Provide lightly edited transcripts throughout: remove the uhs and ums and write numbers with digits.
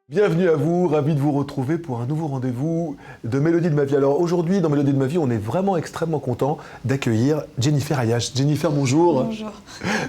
Bienvenue à vous, ravi de vous retrouver pour un nouveau rendez-vous de Mélodie de ma vie. Alors aujourd'hui, dans Mélodie de ma vie, on est vraiment extrêmement content d'accueillir Jennifer Ayache. Jennifer, bonjour. Bonjour.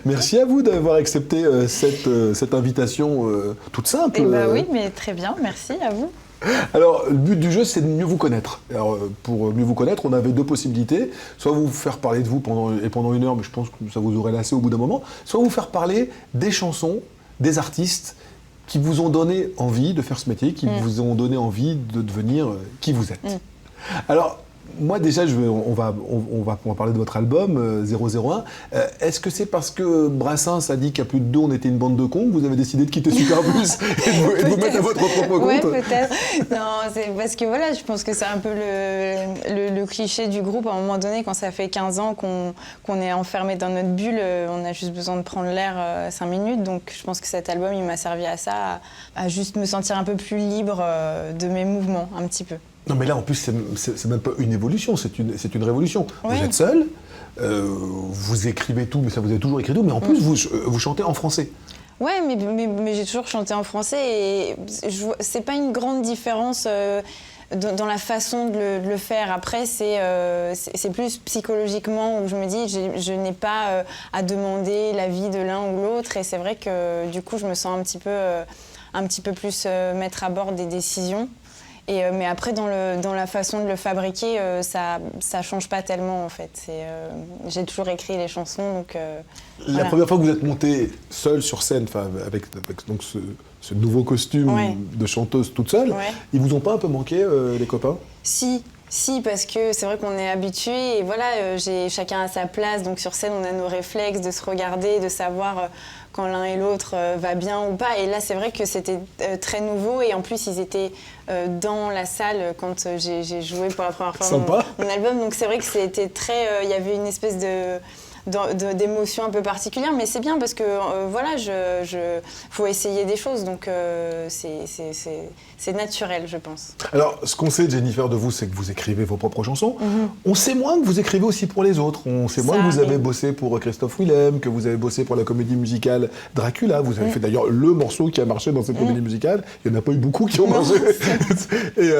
Merci à vous d'avoir accepté cette invitation toute simple. Eh ben oui, mais très bien, merci à vous. Alors, le but du jeu, c'est de mieux vous connaître. Alors, pour mieux vous connaître, on avait deux possibilités. Soit vous faire parler de vous pendant une heure, mais je pense que ça vous aurait lassé au bout d'un moment. Soit vous faire parler des chansons, des artistes qui vous ont donné envie de faire ce métier, qui vous ont donné envie de devenir qui vous êtes. Alors, moi déjà, on va parler de votre album 001. Est-ce que c'est parce que Brassens a dit qu'à plus de deux, on était une bande de cons, que vous avez décidé de quitter Superbus et de vous mettre à votre propre compte? Ouais, peut-être. Non, c'est parce que voilà, je pense que c'est un peu le cliché du groupe. À un moment donné, quand ça fait 15 ans qu'on est enfermé dans notre bulle, on a juste besoin de prendre l'air 5 minutes. Donc je pense que cet album, il m'a servi à ça, à juste me sentir un peu plus libre de mes mouvements, un petit peu. Non mais là en plus c'est même pas une évolution, c'est une révolution. Oui. Vous êtes seul, vous écrivez tout, mais ça vous avez toujours écrit tout, mais en plus vous chantez en français. Ouais, mais j'ai toujours chanté en français et c'est pas une grande différence dans la façon de le faire. Après, c'est plus psychologiquement où je me dis je n'ai pas à demander l'avis de l'un ou l'autre et c'est vrai que du coup je me sens un petit peu plus mettre à bord des décisions. Mais après, dans la façon de le fabriquer, ça change pas tellement en fait. J'ai toujours écrit les chansons, donc. La première fois que vous êtes montée seule sur scène, avec donc ce nouveau costume de chanteuse toute seule, ils vous ont pas un peu manqué les copains? Si, parce que c'est vrai qu'on est habitué et voilà, chacun a sa place. Donc sur scène, on a nos réflexes de se regarder, de savoir quand l'un et l'autre va bien ou pas. Et là, c'est vrai que c'était très nouveau et en plus, ils étaient dans la salle quand j'ai joué pour la première fois mon album. Donc c'est vrai que c'était très, il y avait une espèce d'émotion un peu particulière, mais c'est bien parce que voilà, faut essayer des choses, donc c'est naturel, je pense. Alors, ce qu'on sait, Jennifer, de vous, c'est que vous écrivez vos propres chansons. On sait moins que vous écrivez aussi pour les autres. On sait moins que vous avez bossé pour Christophe Willem, que vous avez bossé pour la comédie musicale Dracula. Vous avez fait d'ailleurs le morceau qui a marché dans cette comédie musicale. Il n'y en a pas eu beaucoup qui ont marché. Et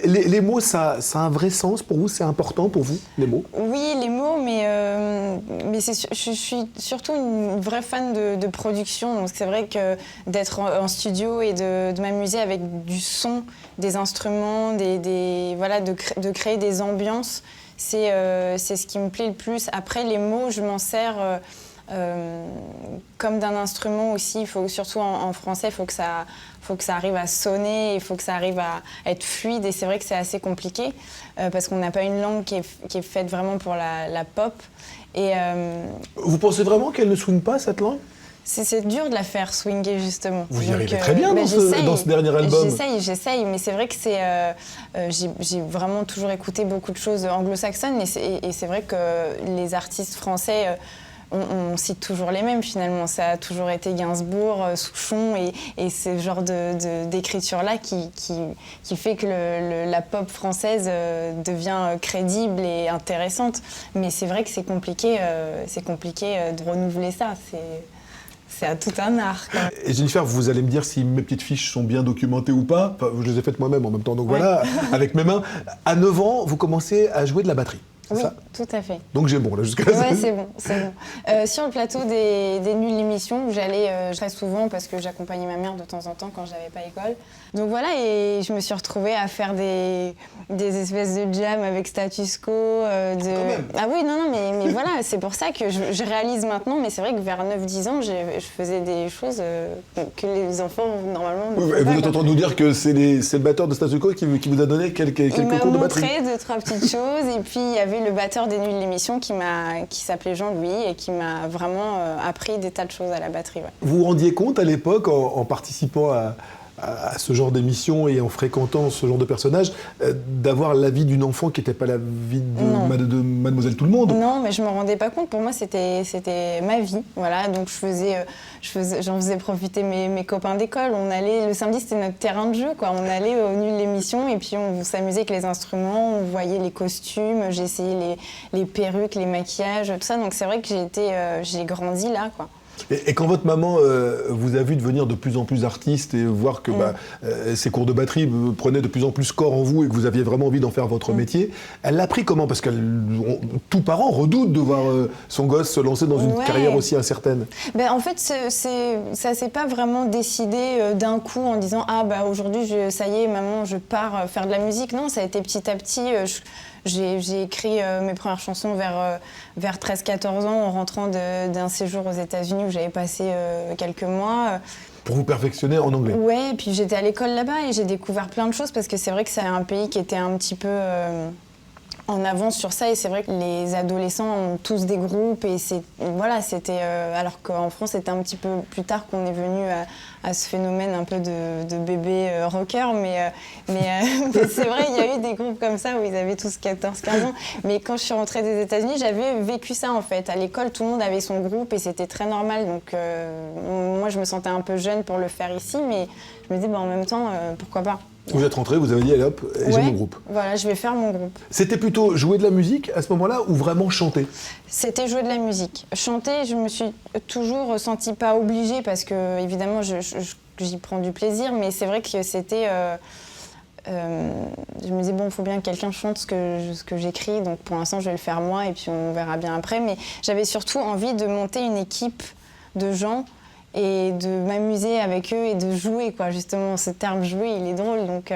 les mots, ça a un vrai sens pour vous? C'est important pour vous, les mots? Oui, les mots, mais je suis surtout une vraie fan de production. Donc c'est vrai que d'être en studio et de m'amuser avec du son, des instruments, voilà, de créer des ambiances, c'est ce qui me plaît le plus. Après, les mots, je m'en sers comme d'un instrument aussi. Il faut, surtout en français, il faut que ça arrive à sonner, il faut que ça arrive à être fluide. Et c'est vrai que c'est assez compliqué parce qu'on n'a pas une langue qui est faite vraiment pour la pop. Vous pensez vraiment qu'elle ne swing pas, cette langue? C'est dur de la faire swinger, justement. Vous y arrivez très bien dans ce dernier album. J'essaye, mais c'est vrai que j'ai vraiment toujours écouté beaucoup de choses anglo-saxonnes et c'est vrai que les artistes français, on cite toujours les mêmes finalement. Ça a toujours été Gainsbourg, Souchon et ce genre d'écriture-là qui fait que la pop française devient crédible et intéressante. Mais c'est vrai que c'est compliqué de renouveler ça. C'est tout un art. Et Jennifer, vous allez me dire si mes petites fiches sont bien documentées ou pas. Enfin, je les ai faites moi-même en même temps, donc voilà, avec mes mains. À 9 ans, vous commencez à jouer de la batterie. Oui, ça tout à fait. Donc j'ai bon là jusqu'à là. Ouais, c'est bon. Sur le plateau des nuls d'émission, où j'allais très souvent parce que j'accompagnais ma mère de temps en temps quand j'avais pas école. Donc voilà, et je me suis retrouvée à faire des espèces de jam avec Status Quo. Ah oui, non, mais voilà, c'est pour ça que je réalise maintenant, mais c'est vrai que vers 9-10 ans, je faisais des choses que les enfants, normalement, ne font pas. Vous êtes en train de nous dire que c'est le batteur de Status Quo qui vous a donné quelques cours de batterie? Il m'a montré 2-3 petites choses, et puis il y avait le batteur des nuls d'émission qui s'appelait Jean-Louis et qui m'a vraiment appris des tas de choses à la batterie. Ouais. Vous vous rendiez compte à l'époque, en participant à ce genre d'émission et en fréquentant ce genre de personnage, d'avoir la vie d'une enfant qui n'était pas la vie de Mademoiselle Tout-le-Monde? Non, mais je ne me rendais pas compte. Pour moi, c'était ma vie. Voilà, donc j'en faisais profiter mes copains d'école. Le samedi, c'était notre terrain de jeu, quoi. On allait au nul l'émission et puis on s'amusait avec les instruments, on voyait les costumes, j'ai essayé les perruques, les maquillages, tout ça. Donc c'est vrai que j'ai grandi là, quoi. Et quand votre maman vous a vu devenir de plus en plus artiste et voir que ces cours de batterie prenaient de plus en plus corps en vous et que vous aviez vraiment envie d'en faire votre métier, elle l'a pris comment? Parce que tout parent redoute de voir son gosse se lancer dans une carrière aussi incertaine. Ben, en fait, ça s'est pas vraiment décidé d'un coup en disant « Ah, bah, aujourd'hui, ça y est, maman, je pars faire de la musique ». Non, ça a été petit à petit. J'ai écrit mes premières chansons vers 13-14 ans en rentrant d'un séjour aux États-Unis où j'avais passé quelques mois. Pour vous perfectionner en anglais? Ouais, et puis j'étais à l'école là-bas et j'ai découvert plein de choses parce que c'est vrai que c'est un pays qui était un petit peu en avance sur ça et c'est vrai que les adolescents ont tous des groupes et c'était alors qu'en France c'était un petit peu plus tard qu'on est venu à ce phénomène un peu de bébé rocker mais c'est vrai il y a eu des groupes comme ça où ils avaient tous 14-15 ans mais quand je suis rentrée des États-Unis j'avais vécu ça en fait à l'école tout le monde avait son groupe et c'était très normal donc moi je me sentais un peu jeune pour le faire ici mais je me dis en même temps pourquoi pas. Vous êtes rentrée, vous avez dit allez hop, j'ai mon groupe. Voilà, je vais faire mon groupe. C'était plutôt jouer de la musique à ce moment-là ou vraiment chanter? C'était jouer de la musique. Chanter, je me suis toujours sentie pas obligée parce que évidemment j'y prends du plaisir, mais c'est vrai que c'était. Je me disais il faut bien que quelqu'un chante ce que j'écris, donc pour l'instant je vais le faire moi et puis on verra bien après. Mais j'avais surtout envie de monter une équipe de gens et de m'amuser avec eux et de jouer, quoi. Justement, ce terme « jouer », il est drôle, donc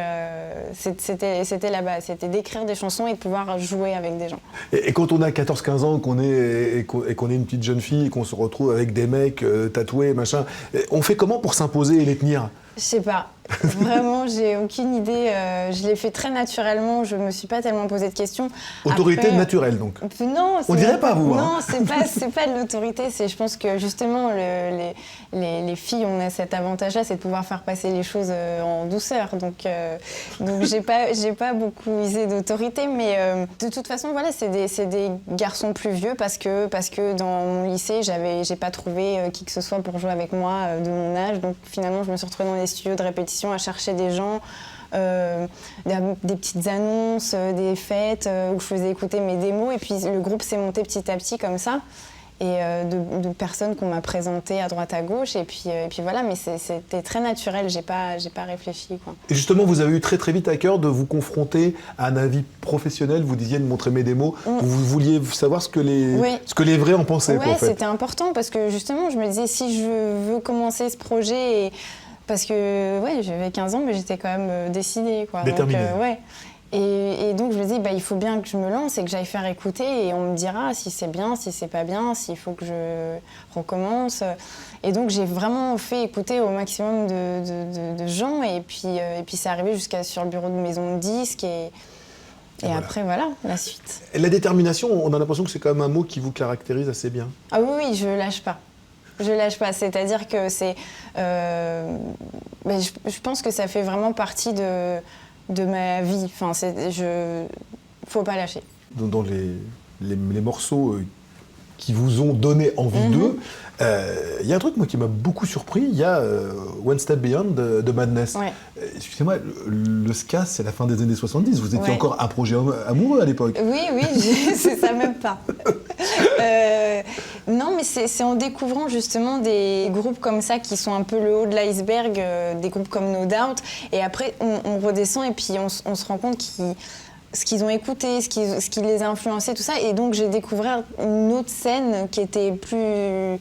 c'était la base, c'était d'écrire des chansons et de pouvoir jouer avec des gens. Et quand on a 14-15 ans, qu'on est une petite jeune fille et qu'on se retrouve avec des mecs tatoués, machin, on fait comment pour s'imposer et les tenir? Je sais pas. Vraiment, j'ai aucune idée. Je l'ai fait très naturellement. Je me suis pas tellement posé de questions. Autorité après, naturelle, donc. Non. On dirait pas, vous. Non, c'est pas de l'autorité. Je pense que justement, les filles, on a cet avantage-là, c'est de pouvoir faire passer les choses en douceur. Donc j'ai pas beaucoup usé d'autorité, mais de toute façon, voilà, c'est des garçons plus vieux parce que dans mon lycée, j'ai pas trouvé qui que ce soit pour jouer avec moi de mon âge. Donc finalement, je me suis retrouvée dans des studios de répétition à chercher des gens, des petites annonces, des fêtes où je faisais écouter mes démos et puis le groupe s'est monté petit à petit comme ça et de personnes qu'on m'a présentées à droite à gauche et puis voilà, mais c'était très naturel, j'ai pas réfléchi, quoi. Et justement, vous avez eu très très vite à cœur de vous confronter à un avis professionnel, vous disiez de montrer mes démos, vous vouliez savoir ce que les vrais en pensaient. Ouais, c'était important parce que justement je me disais si je veux commencer ce projet parce que j'avais 15 ans, mais j'étais quand même décidée, quoi. Déterminée. Donc, et donc je me dis, il faut bien que je me lance et que j'aille faire écouter et on me dira si c'est bien, si c'est pas bien, s'il faut que je recommence. Et donc j'ai vraiment fait écouter au maximum de gens et puis c'est arrivé sur le bureau de maison de disques et après, voilà, la suite. Et la détermination, on a l'impression que c'est quand même un mot qui vous caractérise assez bien. Ah oui, je lâche pas. Je lâche pas, c'est-à-dire que c'est... je pense que ça fait vraiment partie de ma vie. Enfin, faut pas lâcher. Dans les morceaux qui vous ont donné envie d'eux, il y a un truc moi, qui m'a beaucoup surpris, il y a One Step Beyond de Madness. Ouais. Excusez-moi, le ska, c'est la fin des années 70, vous étiez encore un projet amoureux à l'époque. Oui, c'est ça même pas. Non, mais c'est en découvrant justement des groupes comme ça qui sont un peu le haut de l'iceberg, des groupes comme No Doubt, et après on redescend et puis on se rend compte ce qu'ils ont écouté, ce qui les a influencés, tout ça. Et donc j'ai découvert une autre scène qui était plus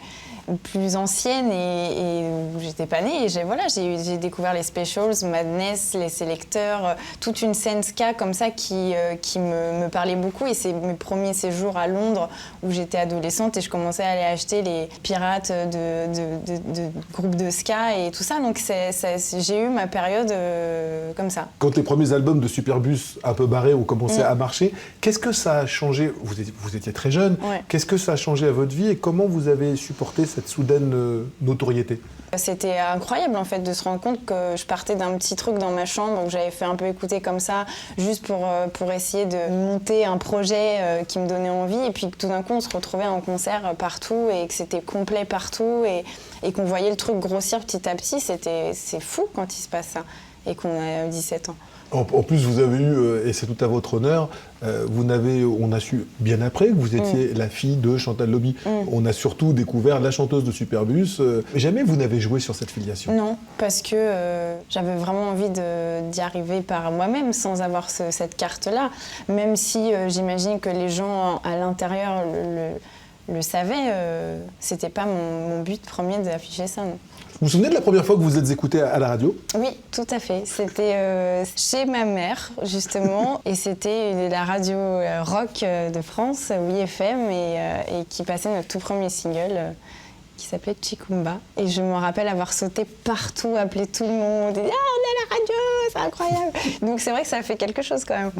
ancienne et où j'étais pas née. Et j'ai découvert les Specials, Madness, les Selecteurs, toute une scène ska comme ça qui me parlait beaucoup. Et c'est mes premiers séjours à Londres où j'étais adolescente et je commençais à aller acheter les pirates de groupes de ska et tout ça. Donc j'ai eu ma période comme ça. Quand les premiers albums de Superbus un peu barrés ont commencé à marcher, qu'est-ce que ça a changé? Vous étiez très jeune. Ouais. Qu'est-ce que ça a changé à votre vie et comment vous avez supporté cette soudaine notoriété? C'était incroyable en fait de se rendre compte que je partais d'un petit truc dans ma chambre où j'avais fait un peu écouter comme ça juste pour essayer de monter un projet qui me donnait envie et puis que tout d'un coup on se retrouvait en concert partout et que c'était complet partout et qu'on voyait le truc grossir petit à petit. C'est fou quand il se passe ça. et qu'on a 17 ans. En plus, vous avez eu, et c'est tout à votre honneur, on a su bien après que vous étiez la fille de Chantal Lobby. On a surtout découvert la chanteuse de Superbus. Jamais vous n'avez joué sur cette filiation? Non, parce que j'avais vraiment envie d'y arriver par moi-même sans avoir cette carte-là. Même si j'imagine que les gens à l'intérieur le savaient, c'était pas mon but premier d'afficher ça, non. Vous vous souvenez de la première fois que vous vous êtes écouté à la radio? Oui, tout à fait. C'était chez ma mère, justement, et c'était la radio rock de France, WFM, et qui passait notre tout premier single qui s'appelait Chikumba. Et je me rappelle avoir sauté partout, appelé tout le monde, et dire « Ah, on est à la radio, c'est incroyable !» Donc c'est vrai que ça a fait quelque chose quand même.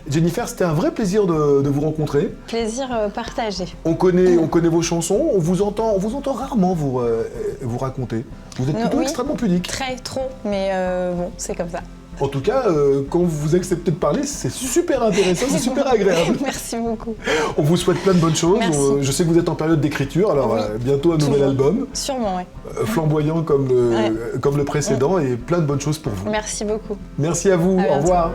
Jennifer, c'était un vrai plaisir de vous rencontrer. Plaisir partagé. On connaît vos chansons, on vous entend rarement vous raconter. Vous êtes plutôt extrêmement pudique. Très, trop, mais bon, c'est comme ça. En tout cas, quand vous acceptez de parler, c'est super intéressant, c'est super agréable. Merci beaucoup. On vous souhaite plein de bonnes choses. Merci. Je sais que vous êtes en période d'écriture, alors Oui, bientôt un nouvel album. Sûrement, oui. Flamboyant comme le précédent, et plein de bonnes choses pour vous. Merci beaucoup. Merci à vous, au revoir.